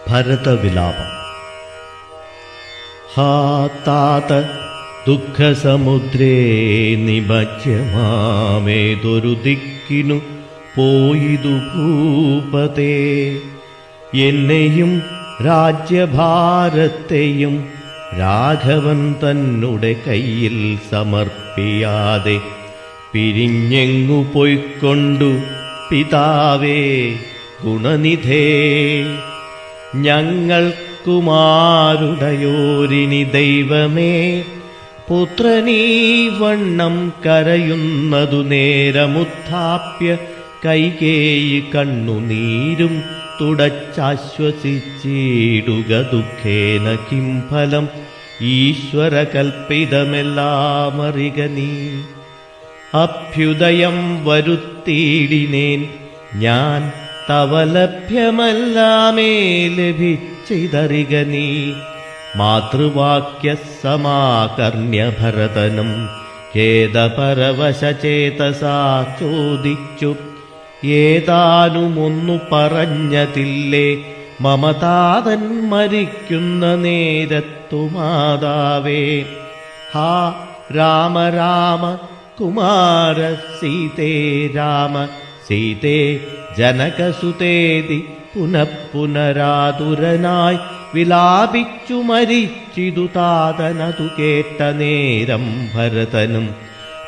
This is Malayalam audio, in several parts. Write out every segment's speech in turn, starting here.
ഭരതവിലാപം. ഹാ താത ദുഃഖസമുദ്രേ നിമജ്ജമാമേതൊരു ദിക്കിനു പോയിതു ഭൂപതേ. എന്നെയും രാജ്യഭാരത്തെയും രാഘവൻ തന്നെ കയ്യിൽ സമർപ്പിയാതെ പിരിഞ്ഞെങ്ങു പൊയ്ക്കൊണ്ടു പിതാവേ ഗുണനിധേ. ഞങ്ങൾക്കുമാരുടയോരിനി ദൈവമേ, പുത്രനീ വണ്ണം കരയുന്നതു നേരമുത്ഥാപ്യ കൈകേയി കണ്ണുനീരും തുടച്ചാശ്വസിച്ചിടുക. ദുഃഖേന കിം ഫലം ഈശ്വരകൽപ്പിതമെല്ലാമറിക നീ. അഭ്യുദയം വരുത്തിയിടിനേൻ ഞാൻ, തവ ലഭ്യമല്ലാമേ ലഭിച്ചിതറിക നീ. മാതൃവാക്യ സമാകർണ്യ ഭരതനും ഖേദപരവശചേതസാ ചോദിച്ചു, ഏതാനുമൊന്നു പറഞ്ഞതില്ലേ മമതാതൻ മരിക്കുന്ന നേരത്തു മാതാവേ. ഹാ രാമ രാമ കുമാര സീതേ, രാമ സീതേ ജനകസുതേതി പുനഃപുനരാതുരനായി വിലാപിച്ചു മരിച്ചിതു താതനതു കേട്ട നേരം ഭരതനും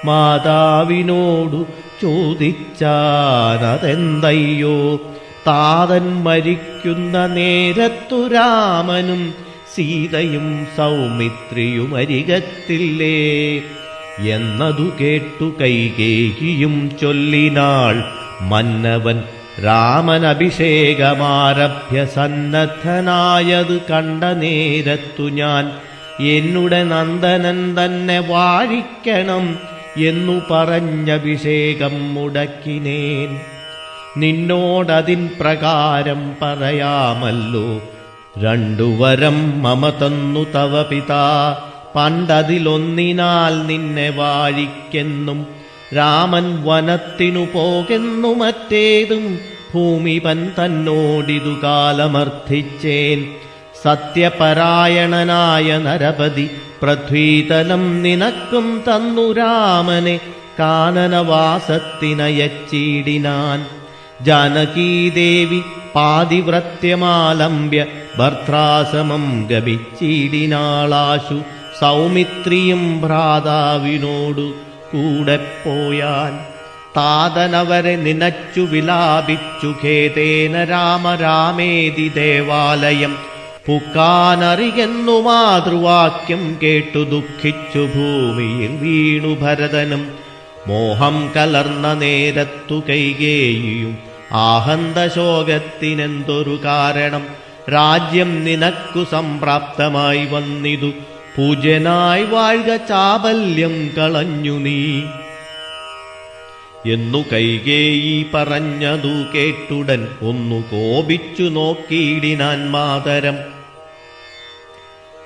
മാതാവിനോടു ചോദിച്ചാനതെന്തയ്യോ. താതൻ മരിക്കുന്ന നേരത്തു രാമനും സീതയും സൗമിത്രിയും അരികത്തില്ലേ എന്നതു കേട്ടു കൈകേയിയും ചൊല്ലിനാൾ. മന്നവൻ രാമനഭിഷേകമാരഭ്യ സന്നദ്ധനായത് കണ്ട നേരത്തു ഞാൻ എന്നുടെ നന്ദനൻ തന്നെ വാഴിക്കണം എന്നു പറഞ്ഞഭിഷേകം മുടക്കിനേൻ. നിന്നോടതിൻ പ്രകാരം പറയാമല്ലോ. രണ്ടുവരം മമ തന്നു തവ പിതാ, പണ്ടതിലൊന്നിനാൽ നിന്നെ വാഴിക്കെന്നും. രാമൻ വനത്തിനു പോകെന്നു മറ്റേതും ഭൂമിപൻ തന്നോടിതു കാലമർത്ഥിച്ചേൻ. സത്യപരായണനായ നരപതി പൃഥ്വീതലം നിനക്കും തന്നു രാമനെ കാനനവാസത്തിനയച്ചിടിനാൻ. ജാനകീദേവി പാതിവ്രത്യമാലംബ്യ ഭർത്താസമം ഗമിച്ചിടിനാളാശു. സൗമിത്രിയും ഭ്രാതാവിനോടു കൂടെ പോയാൻ. താതനവരെ നിനച്ചു വിലാപിച്ചു ഖേദേന രാമ രാമേതി ദേവാലയം പുക്കാനറിയെന്നു മാതൃവാക്യം കേട്ടു ദുഃഖിച്ചു ഭൂമിയിൽ വീണു ഭരതനും. മോഹം കലർന്ന നേരത്തു കൈകേയിയും ആഹന്തശോകത്തിനെന്തൊരു കാരണം. രാജ്യം നിനക്കു സംപ്രാപ്തമായി വന്നിതു, പൂജ്യനായി വാഴ്ക ചാബല്യം കളഞ്ഞു നീ എന്നു കൈകേയി പറഞ്ഞതു കേട്ടുടൻ ഒന്നു കോപിച്ചു നോക്കിയിടിനാൻ മാതരം.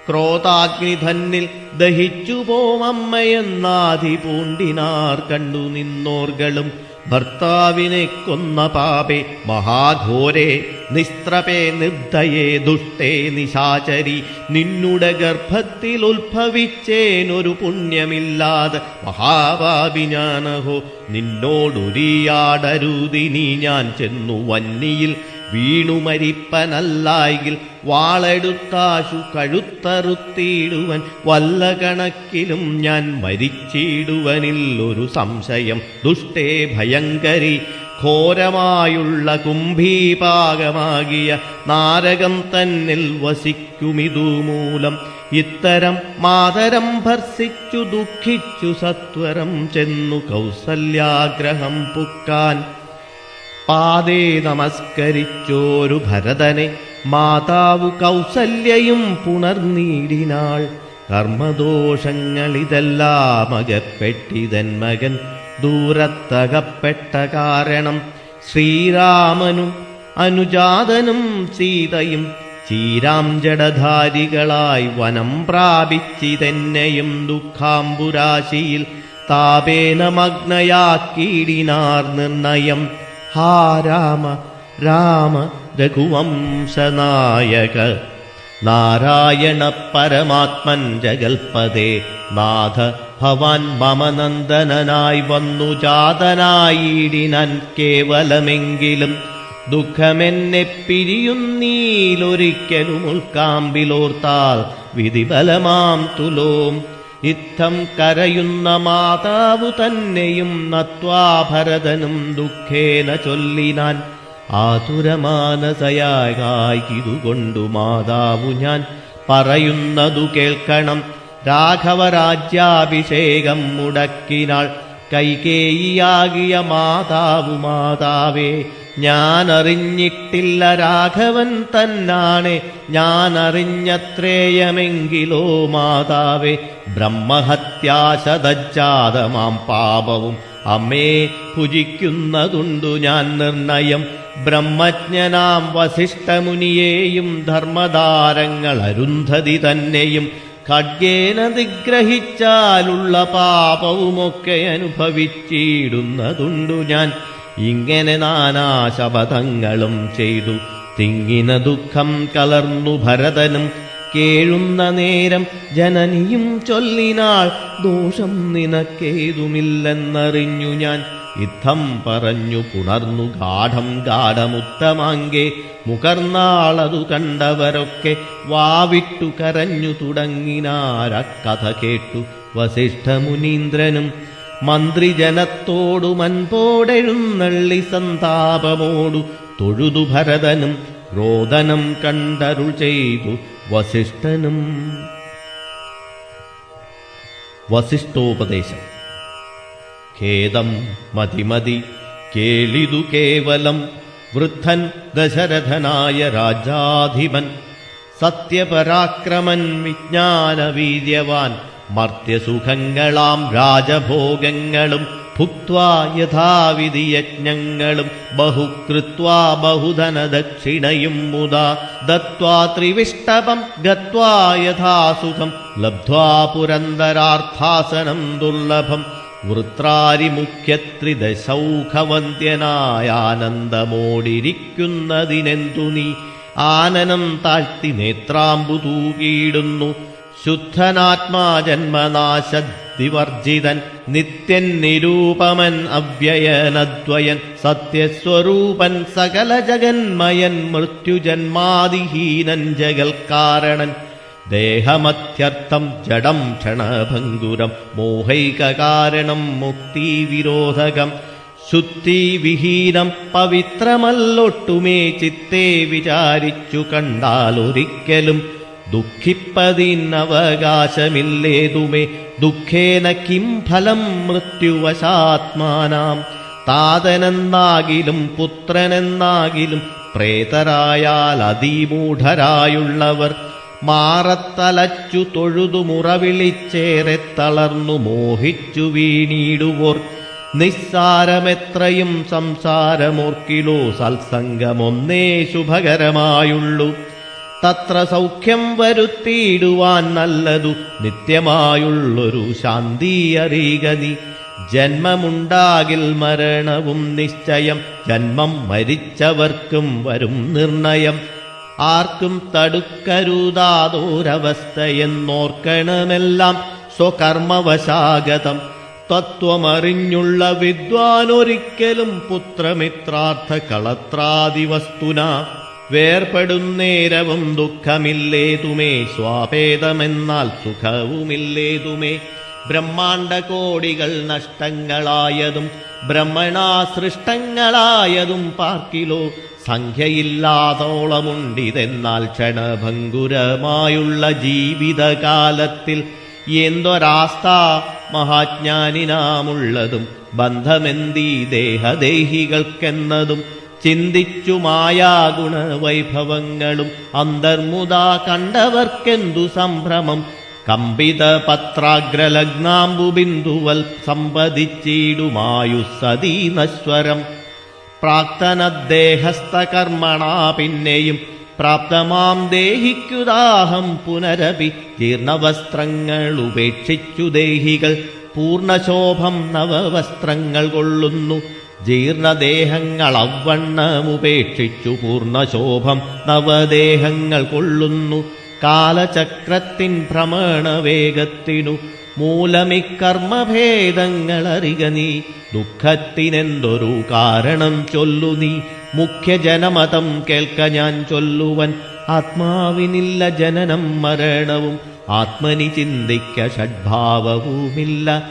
ക്രോധാഗ്നിധന്നിൽ ദഹിച്ചു പോമമ്മയെന്നാധി പൂണ്ടിനാർ കണ്ടു നിന്നോർകളും. ഭർത്താവിനെ കൊന്ന പാപേ മഹാഘോരേ നിസ്ത്രപേ നിർദ്ദയേ ദുഷ്ടേ നിശാചരി. നിന്നുടെ ഗർഭത്തിൽ ഉത്ഭവിച്ചേനൊരു പുണ്യമില്ലാതെ മഹാപാപി ഞാനഹോ. നിന്നോടുരിയാടരുതിനി ഞാൻ ചെന്നു വന്നിയിൽ വീണു മരിപ്പനല്ലായിൽ വാളെടുത്താശു കഴുത്തറുത്തിയിടുവൻ. വല്ല കണക്കിലും ഞാൻ മരിച്ചിടുവനിൽ ഒരു സംശയം. ദുഷ്ടേ ഭയങ്കരി ഘോരമായുള്ള കുംഭീപാകമാകിയ നാരകം തന്നിൽ വസിക്കുമിതുമൂലം. ഇത്തരം മാതരം ഭർസിച്ചു ദുഃഖിച്ചു സത്വരം ചെന്നു കൗസല്യാഗ്രഹം പുക്കാൻ. പാദേ നമസ്കരിച്ചോരു ഭരതനെ മാതാവു കൗസല്യയും പുണർനീടിനാൾ. കർമ്മദോഷങ്ങളിതെല്ലാം അകപ്പെട്ടിതൻ മകൻ ദൂരത്തകപ്പെട്ട കാരണം. ശ്രീരാമനും അനുജാതനും സീതയും ചീരാം ജഡധാരികളായി വനം പ്രാപിച്ചിതെന്നെയും ദുഃഖാംബുരാശിയിൽ താപേന മഗ്നയാക്കിയിടിനാർ നിർണയം. ഹാ രാമ രാമ രഘുവംശനായക നാരായണ പരമാത്മൻ ജഗൽപദേ നാഥ ഭവാൻ മമ നന്ദനനായി വന്നു ജാതനായിടിനാൻ കേവലമെങ്കിലും ദുഃഖമെന്നെ പിരിയുന്നീലൊരിക്കലും ഉൾക്കാമ്പിലോർത്താൽ വിധിബലമാം തുലോം ഇത്തം കരയുന്ന മാതാവു തന്നെയും നത്വാ ഭരതനും ദുഃഖേന ചൊല്ലിനാൻ ആതുരമാനസയായിതുകൊണ്ടു മാതാവു ഞാൻ പറയുന്നതു കേൾക്കണം രാഘവരാജ്യാഭിഷേകം മുടക്കിനാൾ കൈകേയിയാകിയ മാതാവേ ഞാനറിഞ്ഞിട്ടില്ല രാഘവൻ തന്നാണെ ഞാനറിഞ്ഞത്രേയമെങ്കിലോ മാതാവേ ബ്രഹ്മഹത്യാശതജാതമാം പാപവും അമ്മേ ഭുജിക്കുന്നതുണ്ടു ഞാൻ നിർണയം ബ്രഹ്മജ്ഞനാം വസിഷ്ഠമുനിയെയും ധർമ്മധാരങ്ങൾ അരുന്ധതി തന്നെയും ഖഡ്ഗേന നിഗ്രഹിച്ചാലുള്ള പാപവുമൊക്കെ അനുഭവിച്ചിടുന്നതുണ്ടു ഞാൻ ഇങ്ങനെ നാനാശപഥങ്ങളും ചെയ്തു തിങ്ങിന ദുഃഖം കലർന്നു ഭരതനും കേഴുന്ന നേരം ജനനിയും ചൊല്ലിനാൾ ദോഷം നിനക്കേതുമില്ലെന്നറിഞ്ഞു ഞാൻ യുദ്ധം പറഞ്ഞു പുണർന്നു ഗാഠമുത്തമാങ്കെ മുകർന്നാളതു കണ്ടവരൊക്കെ വാവിട്ടു കരഞ്ഞു തുടങ്ങിനാരക്കഥ കേട്ടു വസിഷ്ഠമുനീന്ദ്രനും മന്ത്രിജനത്തോടു മൻപോടെഴുന്നള്ളി സന്താപമോടു തൊഴുതു ഭരതനും രോദനം കണ്ടരുൾ ചെയ്തു വസിഷ്ഠനും. വസിഷ്ഠോപദേശം. ഖേദം മതിമതി കേളിതു കേവലം വൃദ്ധൻ ദശരഥനായ രാജാധിപൻ സത്യപരാക്രമൻ വിജ്ഞാനവീര്യവാൻ മർത്യസുഖങ്ങളാം രാജഭോഗങ്ങളും ഭുക്വാ യഥാവിധി യജ്ഞങ്ങളും ബഹുകൃത്വാ ബഹുധനദക്ഷിണയും മുദാ ദത്വാ ത്രിവിഷ്ടപം ഗത്വാ യഥാസുഖം ലബ്ധ്വാ പുരന്ദരാർത്ഥാസനം ദുർലഭം വൃത്രാരിമുഖ്യത്രിദശൗഖവന്ദ്യനായാനന്ദമോടിരിക്കുന്നതിനെന്തു നീ ആനനം താഴ്ത്തി നേത്രാമ്പു തൂകിയിടുന്നു ശുദ്ധനാത്മാ ജന്മനാശദ്വിവർജിതൻ നിത്യൻ നിരൂപമൻ അവ്യയനദ്വയൻ സത്യസ്വരൂപൻ സകല ജഗന്മയൻ മൃത്യുജന്മാദിഹീനൻ ജഗൽക്കാരണൻ ദേഹമത്യർത്ഥം ജഡം ക്ഷണഭംഗുരം മോഹൈകകാരണം മുക്തിവിരോധകം ശുദ്ധിവിഹീനം പവിത്രമല്ലൊട്ടുമേ ചിത്തേ വിചാരിച്ചു കണ്ടാലൊരിക്കലും ദുഃഖിപ്പതിനവകാശമില്ലേതുമേ ദുഃഖേന കിം ഫലം മൃത്യുവശാത്മാനാം താതനെന്നാകിലും പുത്രനെന്നാകിലും പ്രേതരായാൽ അതിമൂഢരായുള്ളവർ മാറത്തലച്ചു തൊഴുതു മുറവിളിച്ചേറെ തളർന്നു മോഹിച്ചു വീണിടുവോർ നിസ്സാരമെത്രയും സംസാരമോർക്കിലോ സത്സംഗമൊന്നേ ശുഭകരമായുള്ളൂ തത്ര സൗഖ്യം വരുത്തിയിടുവാൻ നല്ലതു നിത്യമായുള്ളൊരു ശാന്തി അറിയുക നീ ജന്മമുണ്ടാകിൽ മരണവും നിശ്ചയം ജന്മം മരിച്ചവർക്കും വരും നിർണയം ആർക്കും തടുക്കരുതാതൊരവസ്ഥയെന്നോർക്കണമെല്ലാം സ്വകർമ്മവശാഗതം തത്വമറിഞ്ഞുള്ള വിദ്വാനൊരിക്കലും പുത്രമിത്രാർത്ഥ കളത്രാദിവസ്തുന വേർപെടുന്നേരവും ദുഃഖമില്ലേതുമേ സ്വാഭേദമെന്നാൽ സുഖവുമില്ലേതുമേ ബ്രഹ്മാണ്ഡകോടികൾ നഷ്ടങ്ങളായതും ബ്രഹ്മണാ സൃഷ്ടങ്ങളായതും പാർക്കിലോ സംഖ്യയില്ലാതോളമുണ്ടിതെന്നാൽ ക്ഷണഭംഗുരമായുള്ള ജീവിതകാലത്തിൽ എന്തൊരാസ്ഥ മഹാജ്ഞാനിനാമുള്ളതും ബന്ധമെന്തീ ദേഹദേഹികൾക്കെന്നതും ചിന്തിച്ചു മായാഗുണവൈഭവങ്ങളും അന്തർമുദാ കണ്ടവർക്കെന്തു സംഭ്രമം കമ്പിത പത്രാഗ്രലഗ്നാംബുബിന്ദുവൽ സമ്പതിച്ചിടുമായുസ്സതീ നശ്വരം പ്രാക്തനദ്ദേഹസ്ഥകർമ്മണാ പിന്നെയും പ്രാപ്തമാം ദേഹിക്കുദാഹം പുനരപി ജീർണവസ്ത്രങ്ങൾ ഉപേക്ഷിച്ചു ദേഹികൾ പൂർണ്ണശോഭം നവവസ്ത്രങ്ങൾ കൊള്ളുന്നു ജീർണദേഹങ്ങളവണ്ണമുപേക്ഷിച്ചു പൂർണ്ണശോഭം നവദേഹങ്ങൾ കൊള്ളുന്നു. കാലചക്രത്തിൻ ഭ്രമണവേഗത്തിനു മൂലമിക്കർമ്മഭേദങ്ങളറിക നീ. ദുഃഖത്തിനെന്തൊരു കാരണം ചൊല്ലു നീ. മുഖ്യജനമതം കേൾക്ക ഞാൻ ചൊല്ലുവൻ. ആത്മാവിനില്ല ജനനം മരണവും, ആത്മനി ചിന്തിക്ക ഷഡ്ഭാവവുമില്ല.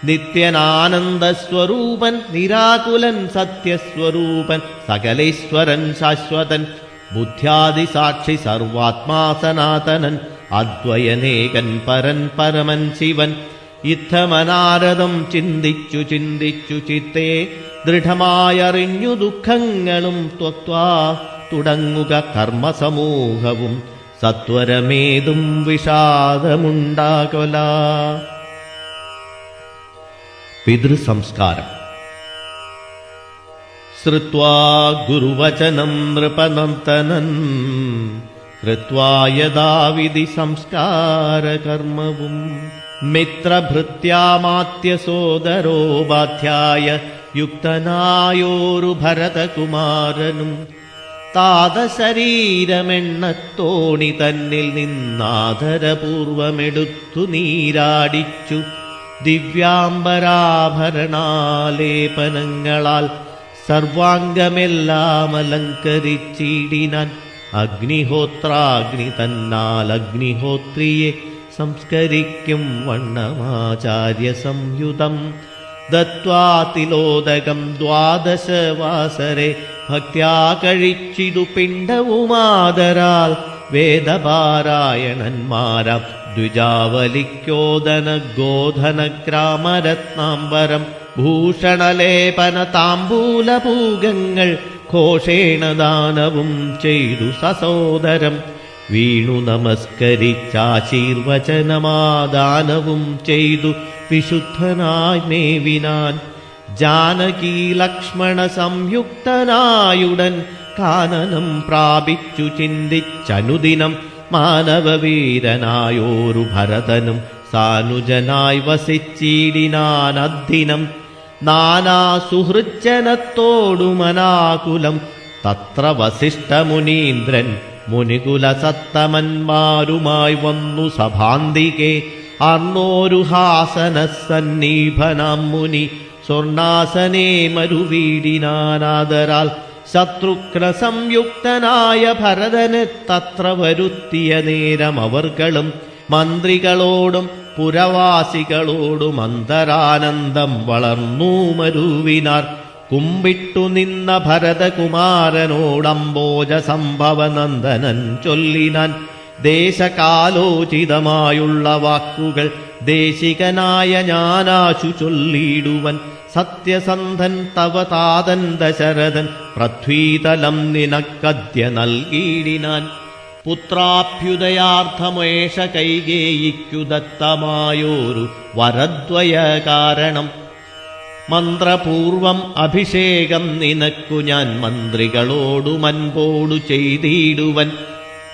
നിത്യനാനന്ദസ്വരൂപൻ നിരാകുലൻ സത്യസ്വരൂപൻ സകലേശ്വരൻ ശാശ്വതൻ. ബുദ്ധ്യാദിസാക്ഷി സർവാത്മാ സനാതനൻ അദ്വയനേകൻ പരൻ പരമൻ ശിവൻ. ഇത്തമനാരദം ചിന്തിച്ചു ചിന്തിച്ചു ചിത്തേ ദൃഢമായറിഞ്ഞു ദുഃഖങ്ങളും ത്വക്വാ തുടങ്ങുക കർമ്മസമൂഹവും സത്വരമേതും വിഷാദമുണ്ടാകൊല. പിതൃസംസ്കാരം. ശ്രുത്വാ ഗുരുവചനം നൃപനന്ദനൻ കൃത്വാ യഥാവിധി സംസ്കാരകർമ്മവും മിത്രഭൃത്യാമാത്യസോദരോപാധ്യായ യുക്തനായോരു ഭരതകുമാരനും താതശരീരമെണ്ണത്തോണി തന്നിൽ നിന്നാദരപൂർവമെടുത്തു നീരാടിച്ചു ദിവ്യാംബരാഭരണാലേപനങ്ങളാൽ സർവാംഗമെല്ലാം അലങ്കരിച്ചിടിനാൻ. അഗ്നിഹോത്രാഗ്നി തന്നാൽ അഗ്നിഹോത്രിയെ സംസ്കരിക്കും വണ്ണമാചാര്യ സംയുതം ദത്വാ തിലോദകം ദ്വാദശവാസരെ ഭക്ത്യാ കഴിച്ചിതു പിണ്ഡവുമാദരാൽ. വേദപാരായണന്മാരാം ദ്വിജാവലിക്കോദന ഗോധനഗ്രാമരത്നാംബരം ഭൂഷണലേപന താംബൂലപൂഗങ്ങൾ ഘോഷേണ ദാനവും ചെയ്തു സസോദരം. വീണു നമസ്കരിച്ചാശീർവചനമാദാനവും ചെയ്തു വിശുദ്ധനായി മേവിനാൻ. ജാനകീ ലക്ഷ്മണ സംയുക്തനായുടൻ കാനനം പ്രാപിച്ചു ചിന്തിച്ചനുദിനം മാനവവീരനായോരു ഭരതനും സാനുജനായി വസിച്ചിടിനാനദ്ദിനം. നാനാ സുഹൃജ്ജനത്തോടുമനാകുലം തത്ര വസിഷ്ഠമുനീന്ദ്രൻ മുനികുലസത്തമന്മാരുമായി വന്നു സഭാന്തികെ. അർണോരു ഹാസനസന്നീഭനാം മുനി സ്വർണാസനേ മരുവീടിനാനാദരാൽ. ശത്രുഘ്ന സംയുക്തനായ ഭരതനെ തത്ര വരുത്തിയ നേരം അവർകളും മന്ത്രികളോടും പുരവാസികളോടും അന്തരാനന്ദം വളർന്നു മരുവിനാർ. കുമ്പിട്ടു നിന്ന ഭരതകുമാരനോടംബോജ സംഭവനന്ദനൻ ചൊല്ലിനാൻ. ദേശകാലോചിതമായുള്ള വാക്കുകൾ ദേശികനായ ഞാനാശു ചൊല്ലിടുവൻ. സത്യസന്ധൻ തവ താതൻ ദശരഥൻ പൃഥ്വീതലം നിനക്കദ്യ നൽകിയിടിനാൻ. പുത്രാഭ്യുദയാർത്ഥമേഷ കൈകേയിക്കു ദത്തമായോരു വരദ്വയ കാരണം. മന്ത്രപൂർവം അഭിഷേകം നിനക്കു ഞാൻ മന്ത്രികളോടു മൻപോടു ചെയ്തിടുവൻ.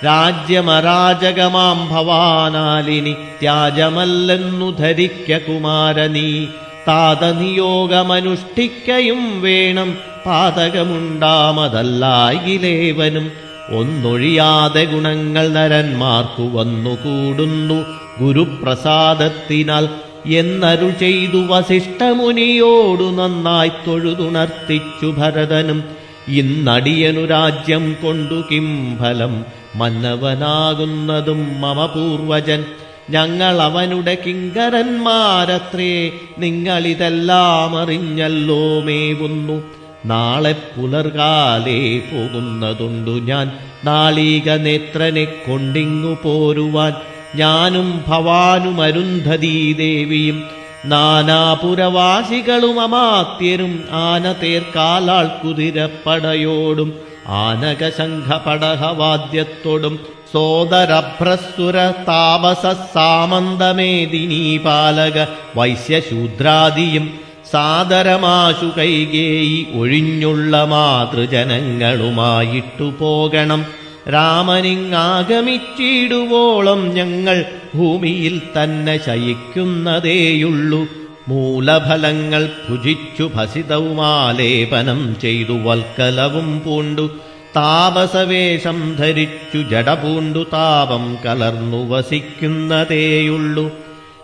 രാജ്യമരാജകമാം ഭവാനാലിനി ത്യാജമല്ലെന്നു ധരിക്ക കുമാരനീ. താതനിയോഗമനുഷ്ഠിക്കയും വേണം പാതകമുണ്ടാമതല്ലായിലേവനും. ഒന്നൊഴിയാതെ ഗുണങ്ങൾ നരന്മാർക്കു വന്നുകൂടുന്നു ഗുരുപ്രസാദത്തിനാൽ എന്നരുൾ ചെയ്തു വസിഷ്ഠമുനിയോടു നന്നായി തൊഴുതുണർത്തിച്ചു ഭരതനും. ഇന്നടിയനു രാജ്യം കൊണ്ടു കിം ഫലം, മന്നവനാകുന്നതും മമ പൂർവജൻ. ഞങ്ങൾ അവനുടെ കിങ്കരന്മാരത്രേ, നിങ്ങളിതെല്ലാം അറിഞ്ഞല്ലോ മേവുന്നു. നാളെ പുലർകാലേ പോകുന്നതുണ്ടു ഞാൻ നാളീക നേത്രനെ കൊണ്ടിങ്ങു പോരുവാൻ. ഞാനും ഭവാനും അരുന്ധതീ ദേവിയും നാനാപുരവാസികളും അമാത്യരും ആന തേർക്കാലാൾ കുതിരപ്പടയോടും ആനകശംഖപടഹവാദ്യത്തോടും സോദരഭ്രസുര താപസ സാമന്തമേദിനീ പാലക വൈശ്യശൂദ്രാദിയും സാദരമാശു കൈകേയി ഒഴിഞ്ഞുള്ള മാതൃജനങ്ങളുമായിട്ടു പോകണം. രാമനിങ്ങാഗമിച്ചിടുവോളം ഞങ്ങൾ ഭൂമിയിൽ തന്നെ ശയിക്കുന്നതേയുള്ളൂ. മൂലഫലങ്ങൾ ഭുജിച്ചു ഭസിതവുമാലേപനം ചെയ്തു വൽക്കലവും പൂണ്ടു താപസവേഷം ധരിച്ചു ജടപൂണ്ടു താപം കലർന്നു വസിക്കുന്നതേയുള്ളൂ.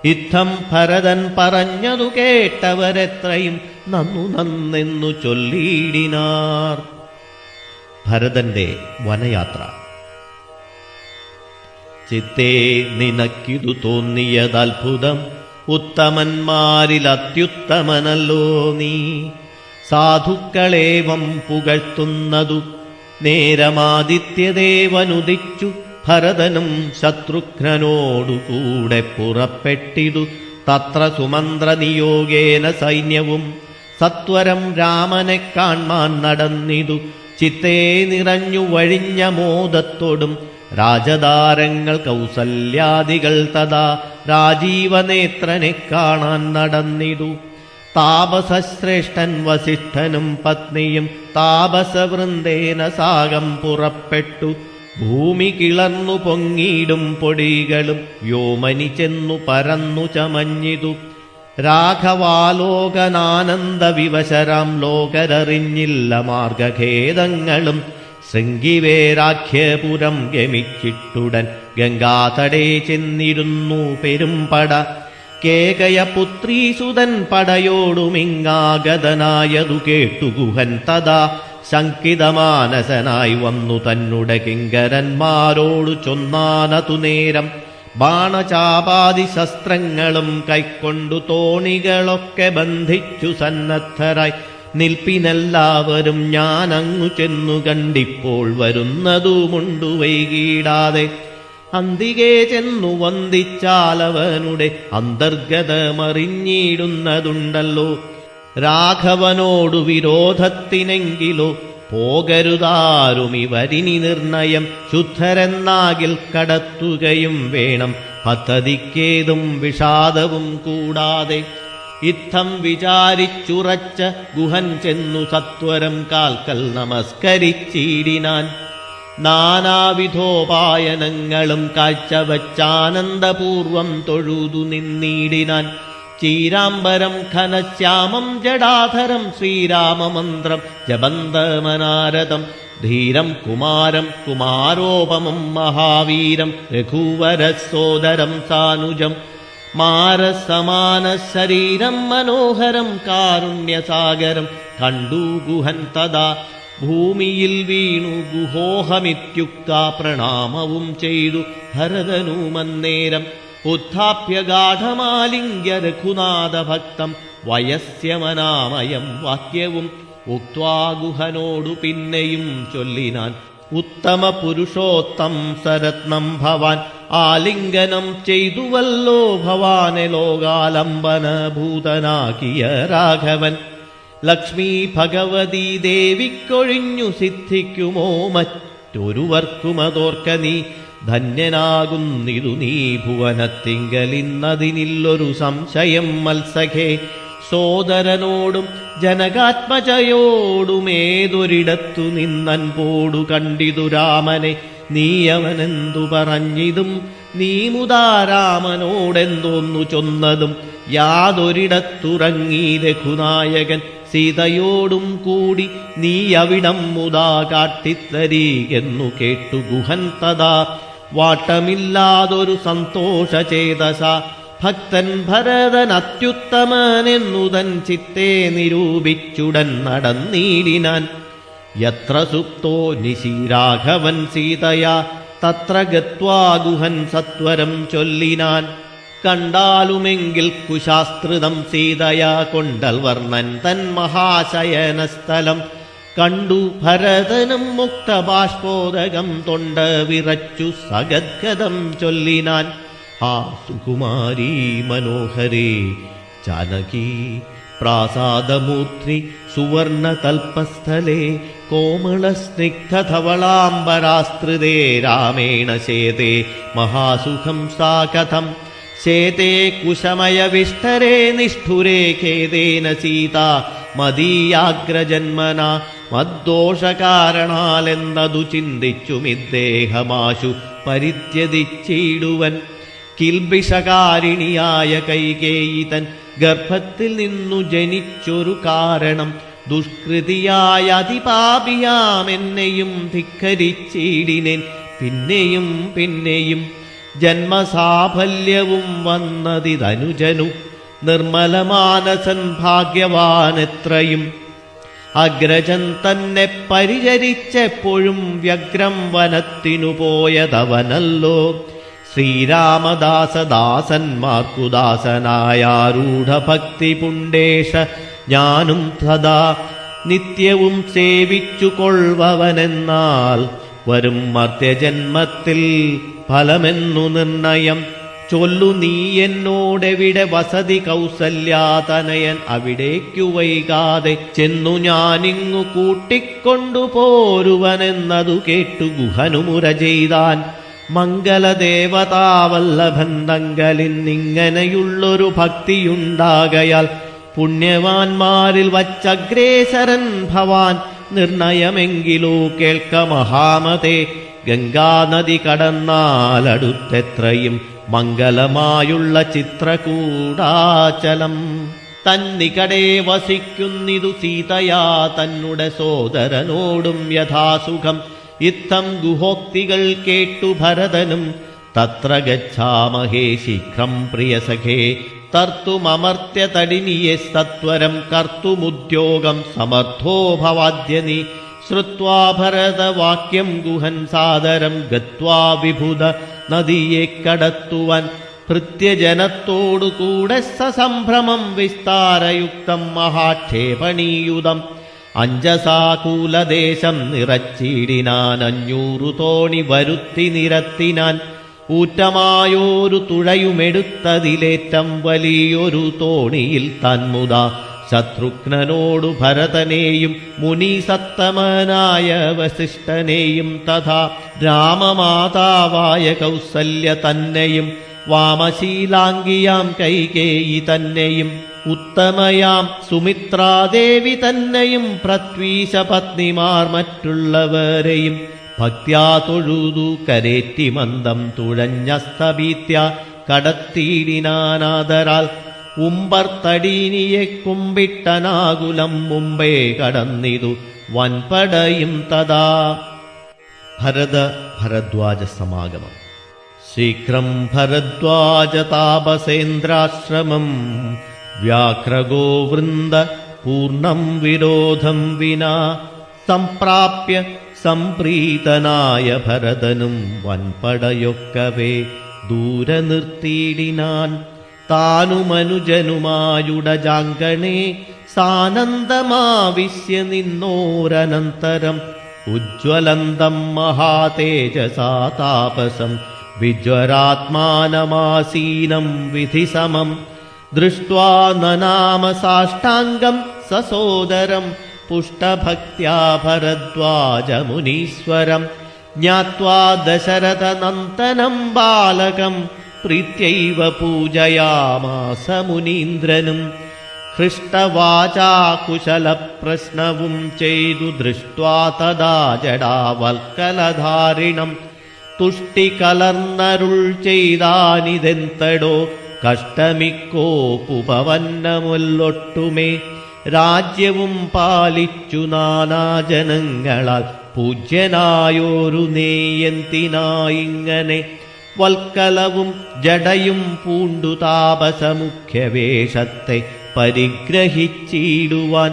ഇത്തം ഭരതൻ പറഞ്ഞതു കേട്ടവരെത്രയും നന്നു നന്നെന്നു ചൊല്ലിയിടിനാർ. ഭരതന്റെ വനയാത്ര. ചിത്തേ നിനക്കിതു തോന്നിയതത്ഭുതം, ഉത്തമന്മാരിലത്യുത്തമനല്ലോ നീ. സാധുക്കളേവം പുകഴ്ത്തുന്നതു നേരമാദിത്യദേവനുദിച്ചു. ഭരതനും ശത്രുഘ്നനോടുകൂടെ പുറപ്പെട്ടിതു. തത്ര സുമന്ത്രനിയോഗേന സൈന്യവും സത്വരം രാമനെ കാൺമാൻ നടന്നിതു. ചിത്തേ നിറഞ്ഞു വഴിഞ്ഞ മോദത്തോടും രാജധാരങ്ങൾ കൗസല്യാദികൾ തഥാ രാജീവനേത്രനെ കാണാൻ നടന്നിതു. താപസശ്രേഷ്ഠൻ വസിഷ്ഠനും പത്നിയും താപസവൃന്ദേന സാഗം പുറപ്പെട്ടു. ഭൂമി കിളർന്നു പൊങ്ങിയിടും പൊടികളും വ്യോമനി ചെന്നു പരന്നു ചമഞ്ഞിതു. രാഘവാലോകനാനന്ദവിവശരാം ലോകരറിഞ്ഞില്ല മാർഗഖേദങ്ങളും. ശൃംഗിവേരാഖ്യപുരം ഗമിച്ചിട്ടുടൻ ഗംഗാതടേ ചെന്നിരുന്നു പെരുമ്പട. കേകയപുത്രീസുതൻ പടയോടുമിങ്ങാഗതനായതു കേട്ടു ഗുഹൻ തഥാ. ശങ്കിതമാനസനായി വന്നു തന്നെ കിങ്കരന്മാരോടു ചൊന്നാനതു നേരം. ബാണചാപാദി ശസ്ത്രങ്ങളും കൈക്കൊണ്ടു തോണികളൊക്കെ ബന്ധിച്ചു സന്നദ്ധരായി നിൽപ്പിനെല്ലാവരും ഞാനങ്ങു ചെന്നു കണ്ടിപ്പോൾ വരുന്നതുമുണ്ടു വൈകിടാതെ. അന്തികെ ചെന്നു വന്ദിച്ചാലവനുടെ അന്തർഗതമറിഞ്ഞിടുന്നതുണ്ടല്ലോ. രാഘവനോടു വിരോധത്തിനെങ്കിലോ പോകരുതാരുമിവരിനി നിർണയം. ശുദ്ധരെന്നാകിൽ കടത്തുകയും വേണം പദ്ധതിക്കേതും വിഷാദവും കൂടാതെ. ഇത്തം വിചാരിച്ചുറച്ച ഗുഹൻ ചെന്നു സത്വരം കാൽക്കൽ നമസ്കരിച്ചിടിനാൻ. നാനാവിധോപായനങ്ങളും കാഴ്ചവച്ചാനന്ദപൂർവം തൊഴുതു നിന്നിടിനാൻ. ചീരാംബരം ഘനശ്യാമം ജടാധരം ശ്രീരാമമന്ത്രം ജപന്തമനാരദം. ധീരം കുമാരം കുമാരോപമം മഹാവീരം രഘുവരസോദരം സാനുജം. മാരസമാന ശരീരം മനോഹരം കാരുണ്യസാഗരം കണ്ടു ഗുഹൻ തഥാ. ഭൂമിയിൽ വീണു ഗുഹോഹമിത്യുക്ത പ്രണാമവും ചെയ്തു ഭരതനുമന്നേരം. ഉത്ഥാപ്യ ഗാഠമാലിംഗ്യ രഘുനാഥഭക്തം വയസ്യമനാമയം വാക്യവും ഉക്ത്വാ ഗുഹനോടു പിന്നെയും ചൊല്ലിനാൻ. ഉത്തമ പുരുഷോത്തം സരത്നം ഭവാൻ ആലിംഗനം ചെയ്തുവല്ലോ ഭവാനെ ലോകാലംബനഭൂതനാക്കിയ രാഘവൻ. ലക്ഷ്മി ഭഗവതി ദേവിക്കൊഴിഞ്ഞു സിദ്ധിക്കുമോ മറ്റൊരുവർക്കുമതോർക്ക നീ. ധന്യനാകുന്നിതു നീ ഭുവനത്തിങ്കലിന്നതിനില്ലൊരു സംശയം മത്സഖേ. സോദരനോടും ജനകാത്മജയോടുമേതൊരിടത്തു നിന്നൻപോടു കണ്ടിതു രാമനെ. നീയവനെന്തു പറഞ്ഞിതും നീ മുതാ രാമനോടെന്തോന്നു ചൊന്നതും. യാതൊരിടത്തുറങ്ങി രഘുനായകൻ സീതയോടും കൂടി നീ അവിടം മുതാ കാട്ടിത്തരീകെന്നു കേട്ടു ഗുഹൻ തഥാ. വാട്ടമില്ലാതൊരു സന്തോഷചേതസ ഭക്തൻ ഭരതൻ അത്യുത്തമനെന്നുതൻ ചിത്തേ നിരൂപിച്ചുടൻ നടന്നീടിനാൻ. യത്ര സുപ്തോ നിശി രാഘവൻ സീതയാ തത്ര ഗത്വാ ഗുഹൻ സത്വരം ചൊല്ലിനാൻ. കണ്ടാലുമെങ്കിൽ കുശാസ്ത്രിതം സീതയാ കൊണ്ടൽ വർണ്ണൻ തൻ മഹാശയനസ്ഥലം. കണ്ടു ഭരതനും മുക്തബാഷ്പോദകം തൊണ്ട വിറച്ചു സഗദ്ഗതം ചൊല്ലിനാൻ. ആ സുകുമാരീ മനോഹരേ ജാനകി പ്രാസാദമൂർത്തി സുവർണതൽപസ്ഥലേ കോമളസ്നിഗ്ധധവളാംബരാസ്ത്രിതേ രാമേണ ശേതേ മഹാസുഖം സാ കഥം. ശേതേ കുശമയവിഷ്ടരേ നിഷ്ഠുരേ ഖേദേന സീതാ മദീയാഗ്രജന്മന. മദ്ദോഷകാരണാലെന്നതു ചിന്തിച്ചുമിദ്ദേഹമാശു പരിത്യജിച്ചിടുവൻ. കിൽബിഷകാരിണിയായ കൈകേയിതൻ ഗർഭത്തിൽ നിന്നു ജനിച്ചൊരു കാരണം ദുഷ്കൃതിയായ അതിപാപിയാമെന്നെയും ധിക്കരിച്ചിടിനേൻ പിന്നെയും പിന്നെയും. ജന്മസാഫല്യവും വന്നതിതനുജനു നിർമ്മലമാനസൻ ഭാഗ്യവാനെത്രയും. അഗ്രജൻ തന്നെ പരിചരിച്ചെപ്പോഴും വ്യഗ്രം വനത്തിനു പോയതവനല്ലോ. ശ്രീരാമദാസദാസന്മാർക്കു ദാസനായാരൂഢഭക്തി പുണ്ടേഷ ഞാനും സദാ നിത്യവും സേവിച്ചു കൊള്ളുവനെന്നാൽ വരും മർത്യജന്മത്തിൽ ഫലമെന്നു നിർണയം. ചൊല്ലു നീ എന്നോടെവിടെ വസതി കൗസല്യാതനയൻ അവിടേക്കു വൈകാതെ ചെന്നു ഞാനിങ്ങു കൂട്ടിക്കൊണ്ടു പോരുവനെന്നതു കേട്ടു ഗുഹനുമുര ചെയ്താൻ. മംഗലദേവതാവല്ലഭന്തങ്കലിന്നിങ്ങനെയുള്ളൊരു ഭക്തിയുണ്ടാകയാൽ പുണ്യവാന്മാരിൽ വച്ചഗ്രേസരൻ ഭവാൻ. നിർണയമെങ്കിലോ കേൾക്ക മഹാമതേ, ഗംഗാനദി കടന്നാലടുത്തെത്രയും മംഗലമായുള്ള ചിത്രകൂടാചലം. തന്നികടേ വസിക്കുന്നിതു സീതയാ തന്നുടെ സോദരനോടും യഥാസുഖം. ഇത്തം ഗുഹോക്തികൾ കേട്ടു ഭരതനും തത്ര ഗച്ഛാമഹേ ശീഘ്രം പ്രിയസഖേ. തർത്തുമമർത്യ തടിനിയെ സത്വരം കർത്തുമുദ്യോഗം സമർത്ഥോ ഭവാദ്യനി. ശ്രുത്വാ ഭരതവാക്യം ഗുഹൻ സാദരം ഗത്വാ വിഭുത നദിയെ കടത്തുവാൻ. ഭൃത്യജനത്തോടുകൂടെ സസംഭ്രമം വിസ്താരയുക്തം മഹാക്ഷേപണീയുതം. അഞ്ജസാകൂലദേശം നിറച്ചിടിനാൻ 500 തോണി വരുത്തി നിരത്തിനാൻ. ഊറ്റമായോരു തുഴയുമെടുത്തതിലേറ്റം വലിയൊരു തോണിയിൽ തന്മുതാ ശത്രുഘ്നനോടു ഭരതനെയും മുനിസത്തമനായ വസിഷ്ഠനെയും തഥാ രാമമാതാവായ കൗസല്യ തന്നെയും വാമശീലാംഗിയാം കൈകേയി തന്നെയും ഉത്തമയാം സുമിത്രാദേവി തന്നെയും പൃഥ്വീശപത്നിമാർ മറ്റുള്ളവരെയും ഭക്ത്യാ തൊഴുതു കരേറ്റി മന്ദം തുഴഞ്ഞസ്തഭീത്യ കടത്തിയിടിനാനാദരാൽ. ഉമ്പർത്തടീനിയെ കുമ്പിട്ടനാകുലം മുമ്പേ കടന്നിതു വൻപടയും തഥാ. ഭരദ്വാജ സമാഗമം. ശീഘ്രം ഭരദ്വാജ താപസേന്ദ്രാശ്രമം വ്യാഘ്രഗോ വൃന്ദ പൂർണ്ണം വിരോധം വിനാ സംപ്രാപ്യ സംപ്രീതനായ ഭരതനും വൻപടയൊക്കവേ ദൂരെ നിർത്തിയിടിനാൻ. താനുമനുജനുമായുടജാങ്കണേ സാനന്ദമാവിശ്യ നിന്നോരനന്തരം ഉജ്ജ്വലന്തം മഹാതേജസാ താപസം വിജ്വരാത്മാനമാസീനം വിധിസമം. ദൃഷ്ട്വാ നനാമ സാഷ്ടാംഗം സസോദരം പുഷ്ടഭക്ത്യാ ഭരദ്വാജമുനീശ്വരം. ജ്ഞാത്വാ ദശരഥനന്ദനം ബാലകം പ്രീത്യൈവ പൂജയാമാസ മുനീന്ദ്രനും. ഹൃഷ്ടവാചാ കുശലപ്രശ്നവും ചെയ്തു ദൃഷ്ട്വാ തദാ ജടാവൽക്കലധാരിണം. തുഷ്ടി കലർന്നരുൾ ചെയ്താനിതെന്തടോ കഷ്ടമിക്കോപ്പുപവന്നമൊല്ലൊട്ടുമേ. രാജ്യവും പാലിച്ചു നാനാജനങ്ങളാൽ പൂജ്യനായോരു നേയന്തിനായിങ്ങനെ. വൽക്കലവും ജടയും പൂണ്ടു താപസമുഖ്യവേഷത്തെ പരിഗ്രഹിച്ചിടുവാൻ.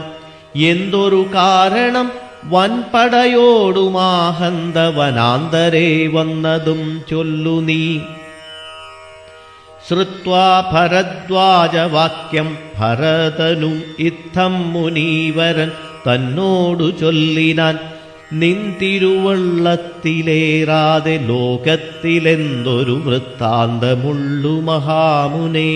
എന്തൊരു കാരണം വൻപടയോടുമാഹന്ത വനാന്തരേ വന്നതും ചൊല്ലു നീ. ശ്രുത്വാ ഭരദ്വാജവാക്യം ഭരതനും ഇത്തം മുനീവരൻ തന്നോടു ചൊല്ലിനാൻ. നിന്തിരുവള്ളത്തിലേറാതെ ലോകത്തിലെന്തൊരു വൃത്താന്തമുള്ളു മഹാമുനേ.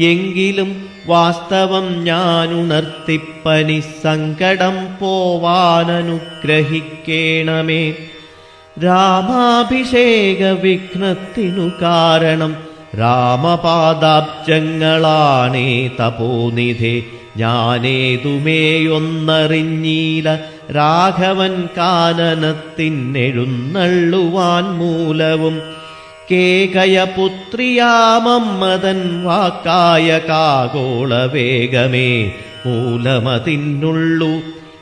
എങ്കിലും വാസ്തവം ഞാനുണർത്തിപ്പനി സങ്കടം പോവാനനുഗ്രഹിക്കേണമേ. രാമാഭിഷേക വിഘ്നത്തിനു കാരണം രാമപാദാബ്ജങ്ങളാണേ തപോനിധേ. ഞാനേതുമേയൊന്നറിഞ്ഞീല രാഘവൻ കാനനത്തിനെഴുന്നള്ളുവാൻ മൂലവും. കേകയപുത്രിയാമമ്മതൻ വാക്കായ കാകോളവേഗമേ മൂലമതിന്നുള്ളു.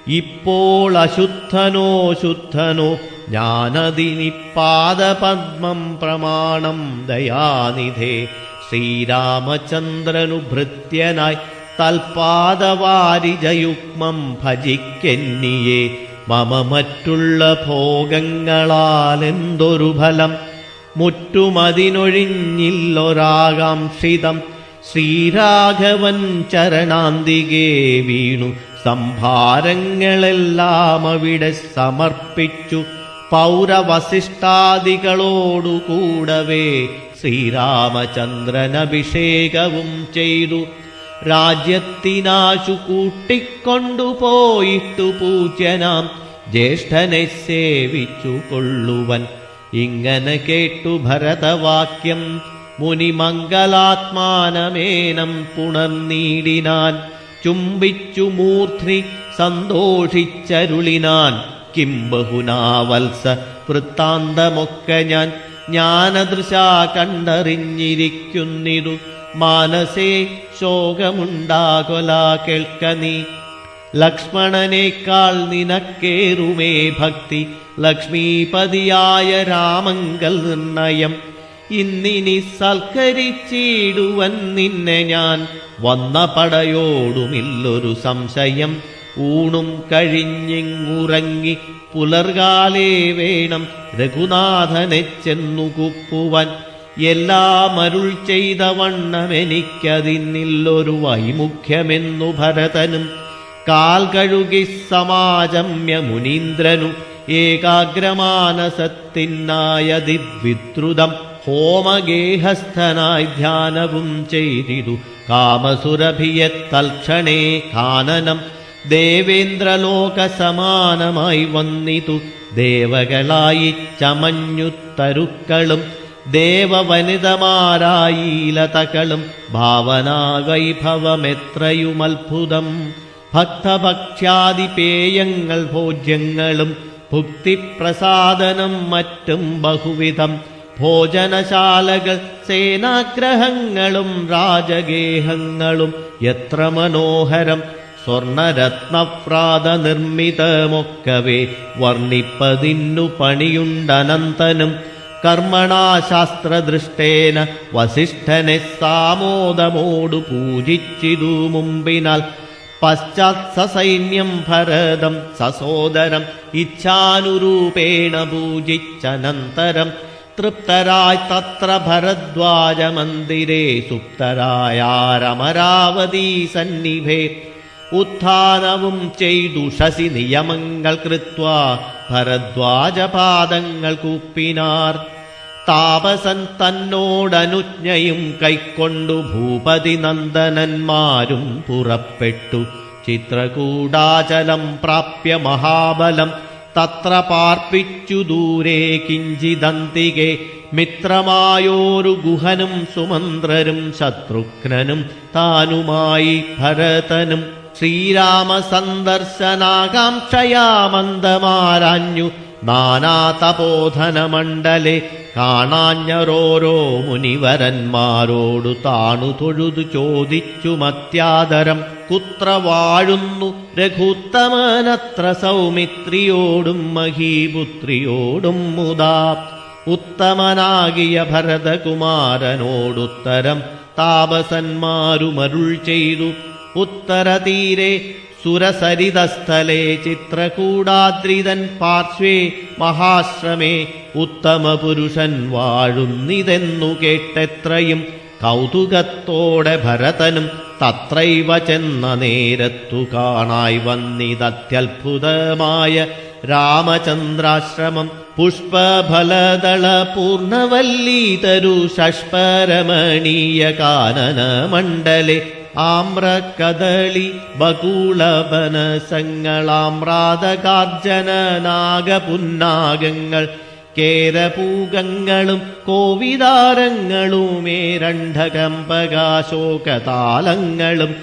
ഇപ്പോൾ അശുദ്ധനോ ശുദ്ധനോ ഞാനതിനിപ്പാദപദ്മം പ്രമാണം ദയാനിധേ. ശ്രീരാമചന്ദ്രനു ഭൃത്യനായി തൽപാദവാരിജയുഗ്മം ഭജിക്കെന്നിയെ. മമ മറ്റുള്ള ഭോഗങ്ങളാലെന്തൊരു ഫലം, മുറ്റുമതിനൊഴിഞ്ഞില്ലൊരാകാംക്ഷിതം. ശ്രീരാഘവൻ ചരണാന്തികേ വീണു സംഭാരങ്ങളെല്ലാം അവിടെ സമർപ്പിച്ചു. പൗരവസിഷ്ഠാദികളോടുകൂടവേ ശ്രീരാമചന്ദ്രനഭിഷേകവും ചെയ്തു. രാജ്യത്തിനാശു കൂട്ടിക്കൊണ്ടുപോയിട്ടു പൂജ്യനാം ജ്യേഷ്ഠനെ സേവിച്ചു കൊള്ളുവൻ. ഇങ്ങനെ കേട്ടു ഭരതവാക്യം മുനിമംഗലാത്മാനമേനം പുണർനീടിനാൻ. ചുംബിച്ചു മൂർധ്നി സന്തോഷിച്ചരുളിനാൻ. കിം ബഹുനാ വത്സ വൃത്താന്തമൊക്കെ ഞാൻ ജ്ഞാനദൃശാ കണ്ടറിഞ്ഞിരിക്കുന്നിതു. മാനസേ ശോകമുണ്ടാകൊല കേൾക്ക നീ. ലക്ഷ്മണനേക്കാൾ നിനക്കേറുമേ ഭക്തി, ലക്ഷ്മീപതിയായ രാമങ്കൽ നിർണയം. ഇന്നിനി സൽക്കരിച്ചിടുവൻ നിന്നെ ഞാൻ, വന്ന പടയോടുമില്ലൊരു സംശയം. ഊണും കഴിഞ്ഞിങ്ങുറങ്ങി പുലർകാലേ വേണം രഘുനാഥനെ ചെന്നു കുപ്പുവാൻ. എല്ലാം അരുൾ ചെയ്ത വണ്ണമെനിക്കതിന്നില്ലൊരു വൈമുഖ്യമെന്നു ഭരതനും. കാൽ കഴുകി സമാജമ്യ മുനീന്ദ്രനു ഏകാഗ്രമാനസത്തിനായതിദ്വിദ്രുതം. ഹോമഗേഹസ്ഥനായി ധ്യാനവും ചെയ്തിതു കാമസുരഭിയെ തൽക്ഷണേ കാനനം. ദേവേന്ദ്രലോകസമാനമായി വന്നിതു ദേവകളായി ചമഞ്ഞുത്തരുക്കളും. ദേവവനിതമാരായീലതകളും ഭാവനാവൈഭവമെത്രയുമത്ഭുതം. ഭക്തഭക്ഷ്യാദിപേയങ്ങൾ ഭോജ്യങ്ങളും ഭുക്തിപ്രസാദനം മറ്റും ബഹുവിധം. ഭോജനശാലകൾ സേനാഗ്രഹങ്ങളും രാജഗേഹങ്ങളും എത്ര മനോഹരം. സ്വർണരത്നപ്രാത നിർമ്മിതമൊക്കവേ വർണ്ണിപ്പതിന്നു പണിയുണ്ടനന്തനും. കർമ്മണാശാസ്ത്രദൃഷ്ടേന വസിഷ്ഠനെ സാമോദമോടു പൂജിച്ചിതു മുമ്പിനാൽ. പശ്ചാത് സസൈന്യം ഭരതം സസോദരം ഇച്ഛാനുരൂപേണ പൂജിച്ചനന്തരം. തൃപ്തരായി തത്ര ഭരദ്വാജമന്ദിരേ സുപ്തരായാരമരാവതീ സന്നിഭേ. ഉത്ഥാനവും ചെയ്തു ശശി നിയമങ്ങൾ കൃത്വാ ഭരദ്വാജപാദങ്ങൾ കൂപ്പിനാർ. താപസൻ തന്നോടനുജ്ഞയും കൈക്കൊണ്ടു ഭൂപതി നന്ദനന്മാരും പുറപ്പെട്ടു. ചിത്രകൂടാചലം പ്രാപ്യ മഹാബലം തത്ര പാർപ്പിച്ചു ദൂരെ കിഞ്ചിദന്തികെ. മിത്രമായോരു ഗുഹനും സുമന്ത്രരും ശത്രുഘ്നനും താനുമായി ഭരതനും. ശ്രീരാമസന്ദർശനാകാംക്ഷയാ മന്ദമാരാഞ്ഞു നാനാതപോധനമണ്ഡലെ. കാണാഞ്ഞരോരോ മുനിവരന്മാരോടു താണു തൊഴുതു ചോദിച്ചു മത്യാദരം. കുത്ര വാഴുന്നു രഘുത്തമനത്ര സൗമിത്രിയോടും മഹീപുത്രിയോടും മുദാ. ഉത്തമനാകിയ ഭരതകുമാരനോടുത്തരം താപസന്മാരുമരുൾ ചെയ്തു. ഉത്തരതീരെ സുരസരിതസ്ഥലേ ചിത്രകൂടാദ്രിതൻ പാർശ്വേ മഹാശ്രമേ. ഉത്തമപുരുഷൻ വാഴുന്നിതെന്നു കേട്ടെത്രയും കൗതുകത്തോടെ ഭരതനും തത്രൈവ ചെന്ന നേരത്തു കാണായി വന്നിതത്യത്ഭുതമായ രാമചന്ദ്രാശ്രമം. പുഷ്പഫലദള പൂർണവല്ലീതരു ഷഷ്പരമണീയ കാനന മണ്ഡലെ. ആമ്രകദളി ബകൂളബനസങ്ങളാമ്രാതകാർജന നാഗപുന്നാഗങ്ങൾ. കേരപൂഗങ്ങളും കോവിതാരങ്ങളുമേരണ്ഡകമ്പകാശോകതാലങ്ങളും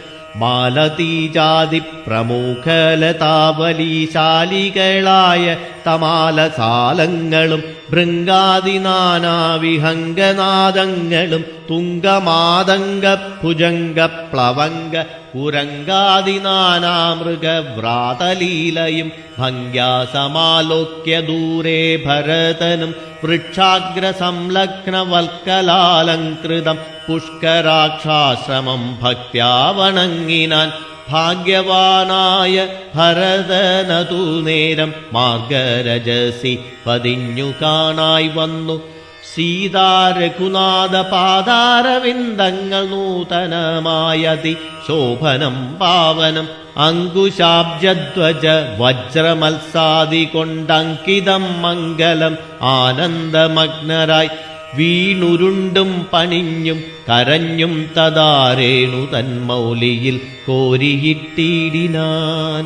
മാലതീജാതി പ്രമുഖലതാവലീശാലികളായ തമാലസാലങ്ങളും ഭൃംഗാദി നാനാവിഹംഗനാദങ്ങളും തുംഗമാതംഗ ഭുജംഗ പ്ലവംഗ കുരങ്കാദി നാനാമൃഗവ്രാതലീലയും ഭംഗ്യാ സമാലോക്യ ദൂരെ ഭരതനും വൃക്ഷാഗ്രസംലഗ്നവൽക്കലാലങ്കൃതം പുഷ്കരാക്ഷാശ്രമം ഭക്ത്യാ വണങ്ങിനാൻ. ഭാഗ്യവാനായ ഭരതനതു നേരം മാർഗരജസി പതിഞ്ഞു കാണായി വന്നു. സീതാരഘുനാഥ പാദാരവിന്ദങ്ങൾ നൂതനമായതി ശോഭനം പാവനം അങ്കുശാബ്ജധ്വജ വജ്രമത്സാദി കൊണ്ടങ്കിതം മംഗലം ആനന്ദമഗ്നരായി വീണുരുണ്ടും പണിഞ്ഞും കരഞ്ഞും തദാരേണു തന്മൗലിയിൽ കോരിയിട്ടിടിനാൻ.